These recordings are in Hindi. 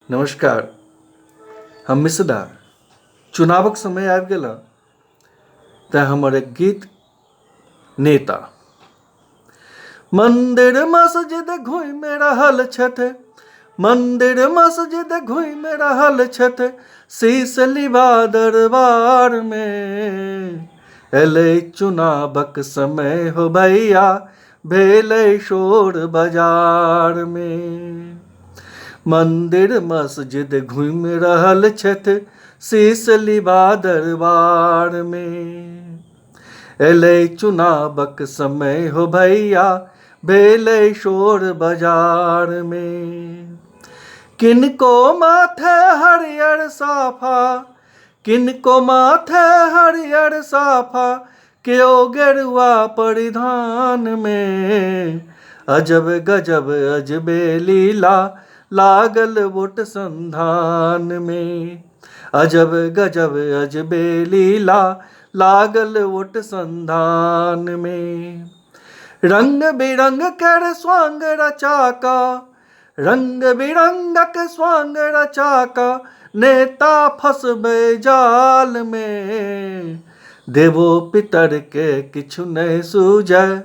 नमस्कार। हम मिसदा चुनावक समय आबि गेल तैं हमर एक गीत नेता। मंदिर मस्जिद घुमि रहल छथि, मंदिर मस्जिद घुमि रहल छथि, शीश लिबा दरबार में। एलै चुनावक समय हो भैया, भेलै शोर बाजार में। मंदिर मस्जिद घुमि रहल छथि, शीश लिबा दरबार में। एलै चुनावक समय हो भैया, भेलै शोर बाजार में। किनको माथे हरियर साफा, किनको माथे हरियर साफा, केओ गेरुआ परिधान में। अजब गजब अजबे लीला लागल वोट संधान में। अजब गजब अजबे लीला लागल वोट संधान में। रंग बिरंग कर स्वांग रचाका, रंग बिरंगक स्वांग रचाका, नेता फसबै जाल में। देवो पितर के किछु नहि सूझै,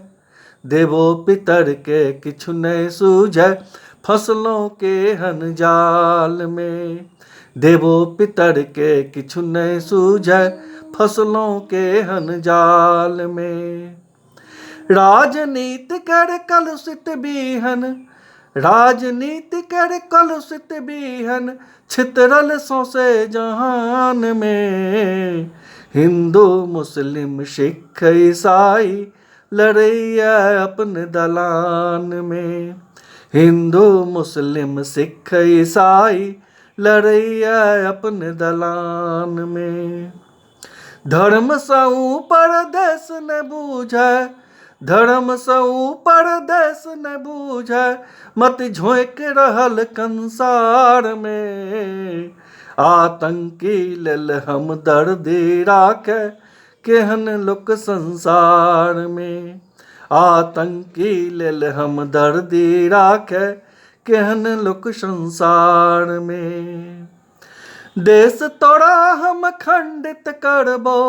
देवो पितर के किछु नहि सूझै, फसलों केहन जाल में। देवो पितर के किछु नहि सूझै, फसलों केहन जाल में। राजनीति कर कलुषित बीहन, राजनीति कर कलुषित बीहन, छितरल सौंसे जहान में। हिंदू मुस्लिम सिख ईसाई लड़ैया अपन दलान में। हिंदू मुस्लिम सिख ईसाई लड़ैया अपन दलान में। धर्म सँ ऊपर देश न बूझै, धर्म सँ ऊपर देश न बूझै, मत झोंकि रहल कंसार में। आतंकी लेल हमदर्दी राखै, केहन लोक संसार में। आतंकी लेल हमदर्दी राखै, केहन लोक संसार में। देश तोरा हम खंडित करबो,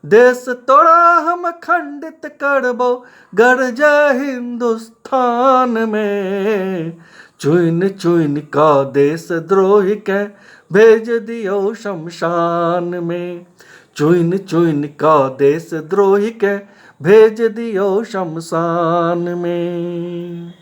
देश तोरा हम खंडित करबो, गरजै हिंदुस्तान में। चुनि चुनि कऽ देशद्रोही केँ भेज दियौ शमशान में। चुनि चुनि कऽ देशद्रोही केँ भेज दियौ शमशान में।